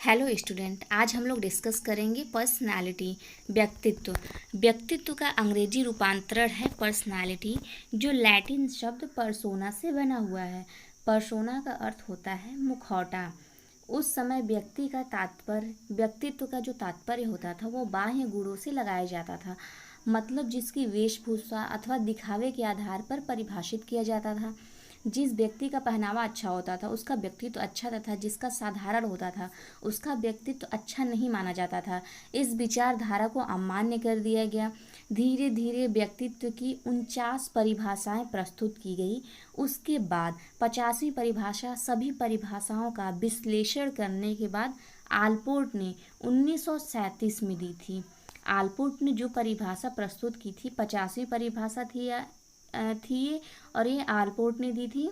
Hello student, आज हम लोग डिस्कस करेंगे पर्सनालिटी, व्यक्तित्व। व्यक्तित्व का अंग्रेजी रूपांतरण है पर्सनालिटी, जो लैटिन शब्द पर्सोना से बना हुआ है। पर्सोना का अर्थ होता है मुखौटा। उस समय व्यक्तित्व का जो तात्पर्य होता था वो बाह्य गुणों से लगाया जाता था, मतलब जिसकी वेशभूषा अथवा दिखावे के आधार पर परिभाषित किया जाता था। जिस व्यक्ति का पहनावा अच्छा होता था उसका व्यक्तित्व अच्छा तथा जिसका साधारण होता था उसका व्यक्तित्व अच्छा नहीं माना जाता था। इस विचारधारा को अमान्य कर दिया गया। धीरे धीरे व्यक्तित्व की 49 परिभाषाएं प्रस्तुत की गई। उसके बाद 50वीं परिभाषा सभी परिभाषाओं का विश्लेषण करने के बाद आलपोर्ट ने 1937 में दी थी। आलपोर्ट ने जो परिभाषा प्रस्तुत की थी 50वीं परिभाषा थी और ये आलपोर्ट ने दी थी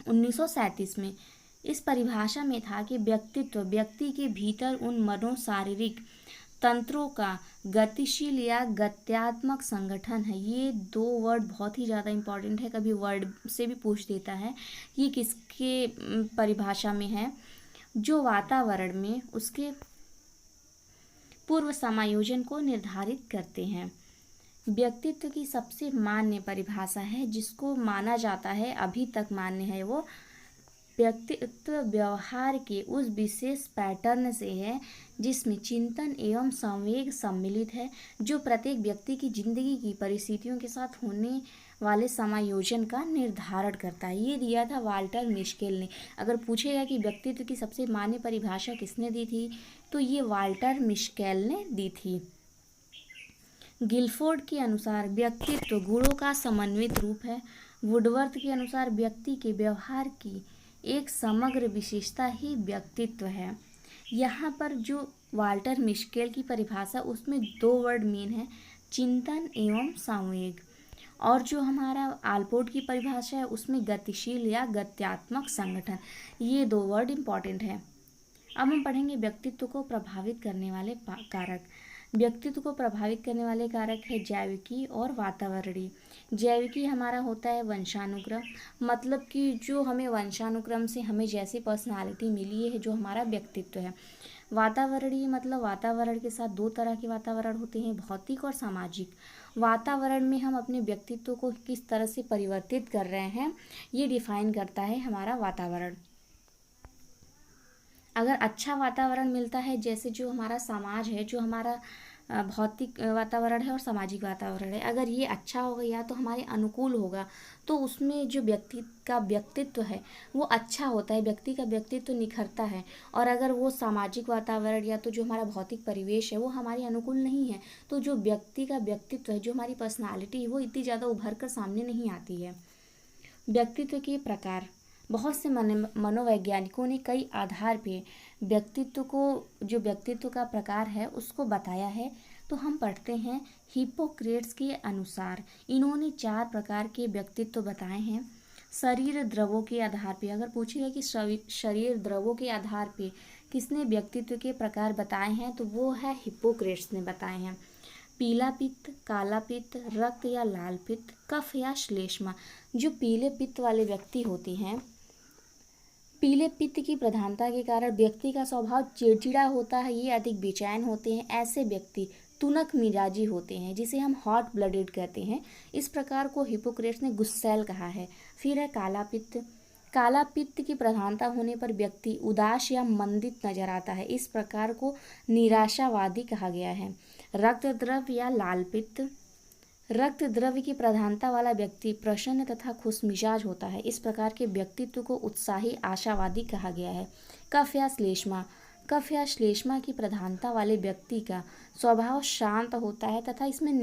1937 में। इस परिभाषा में था कि व्यक्तित्व व्यक्ति के भीतर उन मनोशारीरिक तंत्रों का गतिशील या गत्यात्मक संगठन है। ये दो वर्ड बहुत ही ज़्यादा इम्पॉर्टेंट है, कभी वर्ड से भी पूछ देता है ये किसके परिभाषा में है, जो वातावरण में उसके पूर्व समायोजन को निर्धारित करते हैं। व्यक्तित्व की सबसे मान्य परिभाषा है, जिसको माना जाता है अभी तक मान्य है, वो व्यक्तित्व व्यवहार के उस विशेष पैटर्न से है जिसमें चिंतन एवं संवेग सम्मिलित है, जो प्रत्येक व्यक्ति की जिंदगी की परिस्थितियों के साथ होने वाले समायोजन का निर्धारण करता है। ये दिया था वाल्टर मिशेल ने। अगर पूछेगा कि व्यक्तित्व की सबसे मान्य परिभाषा किसने दी थी, तो ये वाल्टर मिशेल ने दी थी। गिलफोर्ड के अनुसार व्यक्तित्व गुणों का समन्वित रूप है। वुडवर्थ के अनुसार व्यक्ति के व्यवहार की एक समग्र विशेषता ही व्यक्तित्व है। यहाँ पर जो वाल्टर मिशेल की परिभाषा उसमें दो वर्ड मेन है, चिंतन एवं संवेग, और जो हमारा आलपोर्ट की परिभाषा है उसमें गतिशील या गत्यात्मक संगठन। ये दो वर्ड इम्पॉर्टेंट है। अब हम पढ़ेंगे व्यक्तित्व को प्रभावित करने वाले कारक। व्यक्तित्व को प्रभावित करने वाले कारक है जैविकी और वातावरणीय। जैविकी हमारा होता है वंशानुक्रम, मतलब कि जो हमें वंशानुक्रम से हमें जैसी पर्सनालिटी मिली है, जो हमारा व्यक्तित्व है। वातावरणीय मतलब वातावरण के साथ दो तरह के वातावरण होते हैं, भौतिक और सामाजिक। वातावरण में हम अपने व्यक्तित्व को किस तरह से परिवर्तित कर रहे हैं, ये डिफाइन करता है हमारा वातावरण। अगर अच्छा वातावरण मिलता है, जैसे जो हमारा समाज है, जो हमारा भौतिक वातावरण है और सामाजिक वातावरण है, अगर ये अच्छा होगा या तो हमारे अनुकूल होगा, तो उसमें जो व्यक्ति का व्यक्तित्व है वो अच्छा होता है, व्यक्ति का व्यक्तित्व निखरता है। और अगर वो सामाजिक वातावरण या तो जो हमारा भौतिक परिवेश है वो हमारे अनुकूल नहीं है, तो जो व्यक्ति का व्यक्तित्व है, जो हमारी पर्सनालिटी है, वो इतनी ज़्यादा उभर कर सामने नहीं आती है। व्यक्तित्व के प्रकार। बहुत से मनोवैज्ञानिकों ने कई आधार पे व्यक्तित्व को, जो व्यक्तित्व का प्रकार है उसको बताया है। तो हम पढ़ते हैं हिप्पोक्रेट्स के अनुसार इन्होंने 4 प्रकार के व्यक्तित्व बताए हैं। शरीर द्रवों के आधार पे, अगर पूछेगा कि शरीर द्रवों के आधार पे किसने व्यक्तित्व के प्रकार बताए हैं, तो वो है हिप्पोक्रेट्स ने बताए हैं। पीला पित्त, काला पित्त, रक्त या लाल पित्त, कफ या श्लेष्मा। जो पीले पित्त वाले व्यक्ति होते हैं, पीले पित्त की प्रधानता के कारण व्यक्ति का स्वभाव चिड़चिड़ा होता है, ये अधिक बेचैन होते हैं। ऐसे व्यक्ति तुनक मिजाजी होते हैं, जिसे हम हॉट ब्लडेड कहते हैं। इस प्रकार को हिप्पोक्रेट्स ने गुस्सैल कहा है। फिर है काला पित्त। काला पित्त की प्रधानता होने पर व्यक्ति उदास या मंदित नजर आता है, इस प्रकार को निराशावादी कहा गया है। रक्त द्रव या लाल पित्त। रक्त द्रव्य की प्रधानता वाला व्यक्ति प्रसन्न तथा खुशमिजाज होता है, इस प्रकार के व्यक्तित्व को उत्साही आशावादी कहा गया है। कफ या श्लेष्मा। कफ या श्लेष्मा की प्रधानता वाले व्यक्ति का स्वभाव शांत होता है तथा इसमें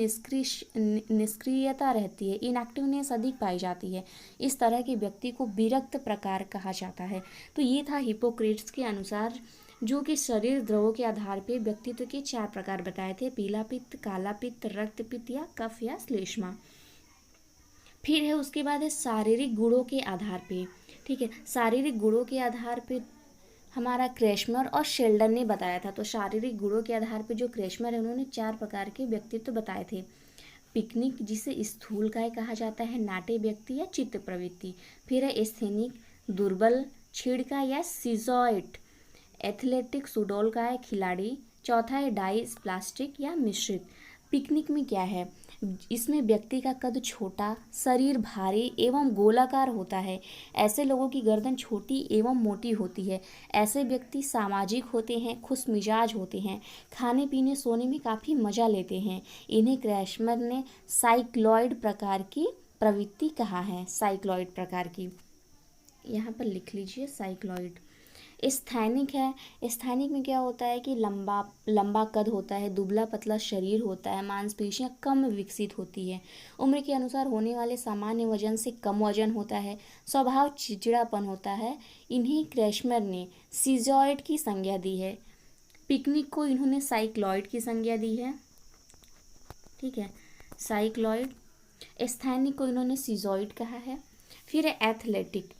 निष्क्रियता रहती है, इनएक्टिवनेस अधिक पाई जाती है। इस तरह के व्यक्ति को विरक्त प्रकार कहा जाता है। तो ये था हिप्पोक्रेट्स के अनुसार, जो कि शरीर द्रवों के आधार पे व्यक्तित्व के 4 प्रकार बताए थे, पीला पित्त, काला पित्त, रक्त पित्त या कफ या श्लेष्मा। फिर है उसके बाद है शारीरिक गुणों के आधार पे। ठीक है, शारीरिक गुणों के आधार पे हमारा क्रेशमर और शेल्डन ने बताया था। तो शारीरिक गुणों के आधार पे जो क्रेशमर है उन्होंने 4 प्रकार के व्यक्तित्व बताए थे। पिकनिक, जिसे स्थूलकाय कहा जाता है, नाटे व्यक्ति या चित्त प्रवृत्ति। फिर है एस्थेनिक, दुर्बल, छिड़का या सिजोइट। एथलेटिक सुडोलकाय खिलाड़ी। चौथा है डाइस प्लास्टिक या मिश्रित। पिकनिक में क्या है, इसमें व्यक्ति का कद छोटा, शरीर भारी एवं गोलाकार होता है। ऐसे लोगों की गर्दन छोटी एवं मोटी होती है। ऐसे व्यक्ति सामाजिक होते हैं, खुश मिजाज होते हैं, खाने पीने सोने में काफ़ी मज़ा लेते हैं। इन्हें क्रैशमर ने साइक्लॉइड प्रकार की प्रवृत्ति कहा है। साइक्लॉइड प्रकार की, यहाँ पर लिख लीजिए साइक्लॉइड। स्थैनिक है। स्थैनिक में क्या होता है कि लंबा लंबा कद होता है, दुबला पतला शरीर होता है, मांसपेशियां कम विकसित होती है, उम्र के अनुसार होने वाले सामान्य वजन से कम वजन होता है, स्वभाव चिड़चिड़ापन होता है। इन्हें क्रैशमर ने सीजॉइड की संज्ञा दी है। पिकनिक को इन्होंने साइक्लॉइड की संज्ञा दी है। ठीक है, साइक्लॉइड। स्थैनिक को इन्होंने सीजॉइड कहा है। फिर है एथलेटिक।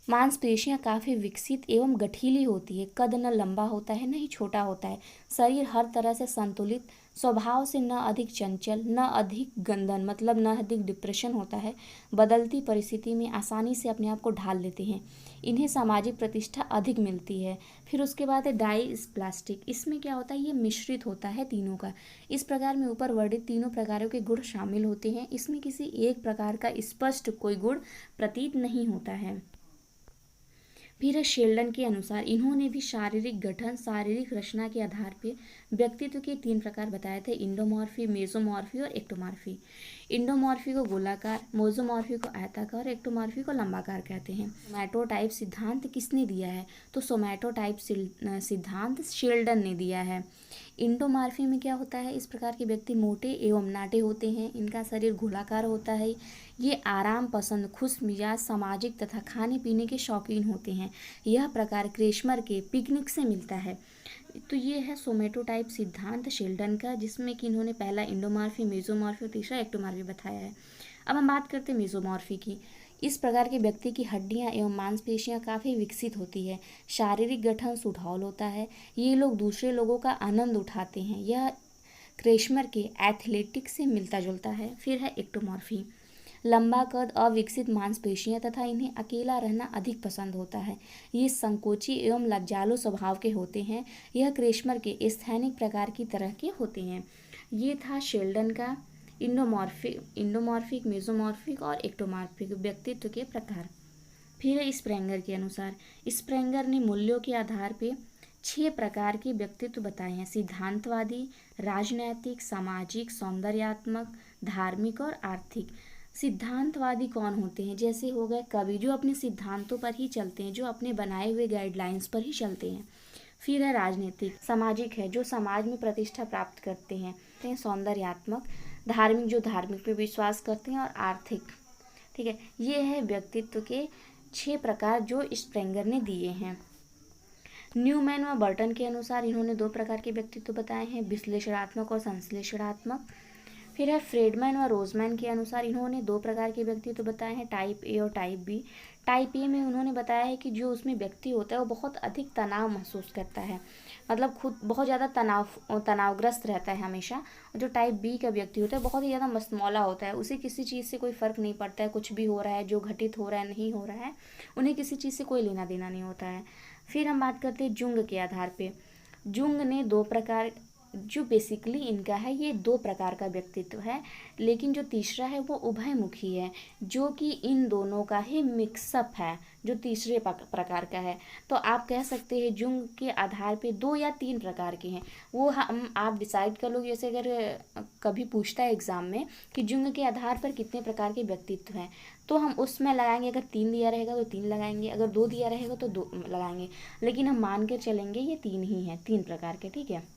मांसपेशियां काफ़ी विकसित एवं गठीली होती है, कद न लंबा होता है न ही छोटा होता है, शरीर हर तरह से संतुलित, स्वभाव से न अधिक चंचल न अधिक गंदन मतलब न अधिक डिप्रेशन होता है, बदलती परिस्थिति में आसानी से अपने आप को ढाल लेते हैं। इन्हें सामाजिक प्रतिष्ठा अधिक मिलती है। फिर उसके बाद है डाइस प्लास्टिक। इसमें क्या होता है, ये मिश्रित होता है तीनों का। इस प्रकार में ऊपर वर्णित तीनों प्रकारों के गुण शामिल होते हैं। इसमें किसी एक प्रकार का स्पष्ट कोई गुण प्रतीत नहीं होता है। फिर शेल्डन के अनुसार इन्होंने भी शारीरिक गठन शारीरिक रचना के आधार पर व्यक्तित्व के 3 प्रकार बताए थे, इंडोमॉर्फी, मेसोमॉर्फी और एक्टोमॉर्फी। इंडोमॉर्फी को गोलाकार, मेसोमॉर्फी को आयताकार और एक्टोमॉर्फी को लंबाकार कहते हैं। सोमैटोटाइप सिद्धांत किसने दिया है, तो सोमैटोटाइप सिद्धांत शेल्डन ने दिया है। इंडोमॉर्फी में क्या होता है, इस प्रकार के व्यक्ति मोटे एवं नाटे होते हैं, इनका शरीर गोलाकार होता है, ये आराम पसंद, खुश मिजाज, सामाजिक तथा खाने पीने के शौकीन होते हैं। यह प्रकार क्रैशमर के पिकनिक से मिलता है। तो ये है सोमैटोटाइप सिद्धांत शेल्डन का, जिसमें कि इन्होंने पहला इंडोमॉर्फी, मेसोमॉर्फी और तीसरा एक्टोमॉर्फी बताया है। अब हम बात करते हैं मेसोमॉर्फी की। इस प्रकार के व्यक्ति की हड्डियां एवं मांसपेशियां काफ़ी विकसित होती है, शारीरिक गठन सुडौल होता है, ये लोग दूसरे लोगों का आनंद उठाते हैं। यह क्रैशमर के एथलेटिक से मिलता जुलता है। फिर है एक्टोमॉर्फी। लंबा कद, अविकसित मांसपेशियां तथा इन्हें अकेला रहना अधिक पसंद होता है। ये संकोची एवं लज्जालु स्वभाव के होते हैं। यह क्रैशमर के स्थैनिक प्रकार की तरह के होते हैं। ये था शेल्डन का इंडोमॉर्फिक, मेसोमॉर्फिक और एक्टोमॉर्फिक व्यक्तित्व के प्रकार। फिर है स्प्रेंगर के अनुसार, स्प्रेंगर ने मूल्यों के आधार पर 6 प्रकार के व्यक्तित्व बताए हैं, सिद्धांतवादी, राजनैतिक, सामाजिक, सौंदर्यात्मक, धार्मिक और आर्थिक। सिद्धांतवादी कौन होते हैं, जैसे हो गए कवि, जो अपने सिद्धांतों पर ही चलते हैं, जो अपने बनाए हुए गाइडलाइंस पर ही चलते हैं। फिर है राजनीतिक। सामाजिक है, जो समाज में प्रतिष्ठा प्राप्त करते हैं। सौंदर्यात्मक। धार्मिक, जो धार्मिक पे विश्वास करते हैं। और आर्थिक। ठीक है, ये है व्यक्तित्व के 6 प्रकार जो स्प्रेंगर ने दिए हैं। न्यूमैन व बर्टन के अनुसार इन्होंने 2 प्रकार के व्यक्तित्व बताए हैं, विश्लेषणात्मक और संश्लेषणात्मक। फिर है फ्रेडमैन व रोजमैन के अनुसार इन्होंने 2 प्रकार के व्यक्तित्व बताए हैं, टाइप ए और टाइप बी। टाइप ए में उन्होंने बताया है कि जो उसमें व्यक्ति होता है वो बहुत अधिक तनाव महसूस करता है, मतलब खुद बहुत ज़्यादा तनावग्रस्त रहता है हमेशा। जो टाइप बी का व्यक्ति होता है बहुत ही ज़्यादा मस्तमौला होता है, उसे किसी चीज़ से कोई फ़र्क नहीं पड़ता है, कुछ भी हो रहा है, जो घटित हो रहा है नहीं हो रहा है, उन्हें किसी चीज़ से कोई लेना देना नहीं होता है। फिर हम बात करते हैं जुंग के आधार पे। जुंग ने 2 प्रकार, जो बेसिकली इनका है ये 2 प्रकार का व्यक्तित्व है, लेकिन जो तीसरा है वो उभयमुखी है, जो कि इन दोनों का ही मिक्सअप है, जो तीसरे प्रकार का है। तो आप कह सकते हैं जुंग के आधार पे 2 या 3 प्रकार के हैं, वो हम आप डिसाइड कर लो। जैसे अगर कभी पूछता है एग्ज़ाम में कि जुंग के आधार पर कितने प्रकार के व्यक्तित्व हैं, तो हम उसमें लगाएंगे, अगर 3 दिया रहेगा तो 3 लगाएंगे, अगर 2 दिया रहेगा तो 2 लगाएंगे, लेकिन हम मान कर चलेंगे ये 3 ही हैं, 3 प्रकार के। ठीक है,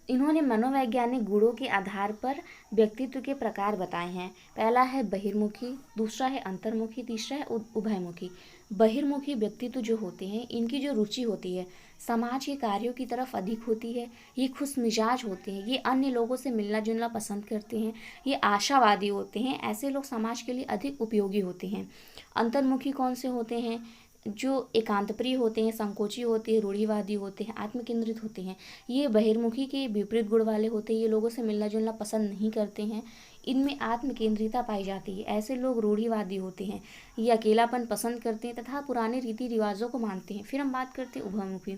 इन्होंने मनोवैज्ञानिक गुणों के आधार पर व्यक्तित्व के प्रकार बताए हैं। पहला है बहिर्मुखी, दूसरा है अंतर्मुखी, तीसरा है उभयमुखी। बहिर्मुखी व्यक्तित्व जो होते हैं, इनकी जो रुचि होती है समाज के कार्यों की तरफ अधिक होती है, ये खुश मिजाज होते हैं, ये अन्य लोगों से मिलना जुलना पसंद करते हैं, ये आशावादी होते हैं, ऐसे लोग समाज के लिए अधिक उपयोगी होते हैं। अंतर्मुखी कौन से होते हैं, जो एकांतप्रिय होते हैं, संकोची होते हैं, रूढ़िवादी होते हैं, आत्मकेंद्रित होते हैं। ये बहिर्मुखी के विपरीत गुण वाले होते हैं, ये लोगों से मिलना जुलना पसंद नहीं करते हैं, इनमें आत्म केंद्रिता पाई जाती है। ऐसे लोग रूढ़िवादी होते हैं, ये अकेलापन पसंद करते हैं तथा पुराने रीति रिवाजों को मानते हैं। फिर हम बात करते हैं उभयमुखी।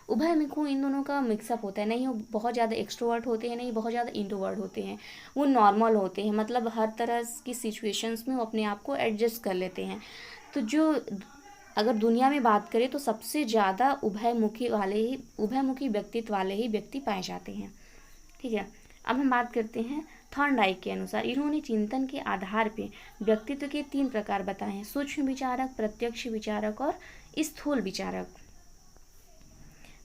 उभयमुखी इन दोनों का मिक्सअप होता है, नहीं वो बहुत ज़्यादा एक्सट्रोवर्ट होते हैं, नहीं बहुत ज़्यादा इंट्रोवर्ट होते हैं, वो नॉर्मल होते हैं, मतलब हर तरह की सिचुएशंस में वो अपने आप को एडजस्ट कर लेते हैं। तो जो अगर दुनिया में बात करें तो सबसे ज़्यादा उभयमुखी व्यक्तित्व वाले ही व्यक्ति पाए जाते हैं। ठीक है, अब हम बात करते हैं थॉर्नडाइक के अनुसार। इन्होंने चिंतन के आधार पे व्यक्तित्व के 3 प्रकार बताए हैं: सूक्ष्म विचारक, प्रत्यक्ष विचारक और स्थूल विचारक।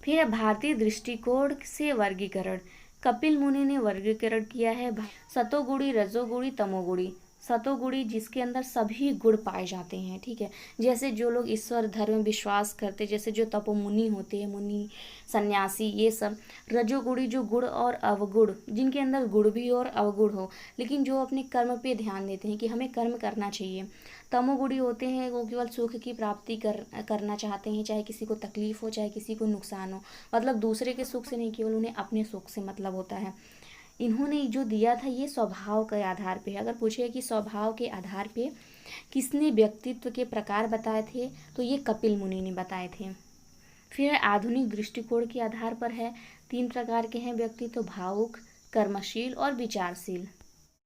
फिर भारतीय दृष्टिकोण से वर्गीकरण। कपिल मुनि ने वर्गीकरण किया है सतोगुणी, रजोगुणी, तमोगुणी। सतोगुणी जिसके अंदर सभी गुण पाए जाते हैं। ठीक है, जैसे जो लोग ईश्वर धर्म में विश्वास करते, जैसे जो तपोमुनि होते हैं, मुनि, सन्यासी, ये सब। रजोगुणी जो गुण और अवगुण, जिनके अंदर गुण भी और अवगुण हो, लेकिन जो अपने कर्म पे ध्यान देते हैं कि हमें कर्म करना चाहिए। तमोगुणी होते हैं, वो केवल सुख की प्राप्ति करना चाहते हैं, चाहे किसी को तकलीफ हो, चाहे किसी को नुकसान हो, मतलब दूसरे के सुख से नहीं, केवल उन्हें अपने सुख से मतलब होता है। इन्होंने जो दिया था ये स्वभाव के आधार पे है। अगर पूछे कि स्वभाव के आधार पे किसने व्यक्तित्व के प्रकार बताए थे, तो ये कपिल मुनि ने बताए थे। फिर आधुनिक दृष्टिकोण के आधार पर है, 3 प्रकार के हैं व्यक्तित्व: भावुक, कर्मशील और विचारशील।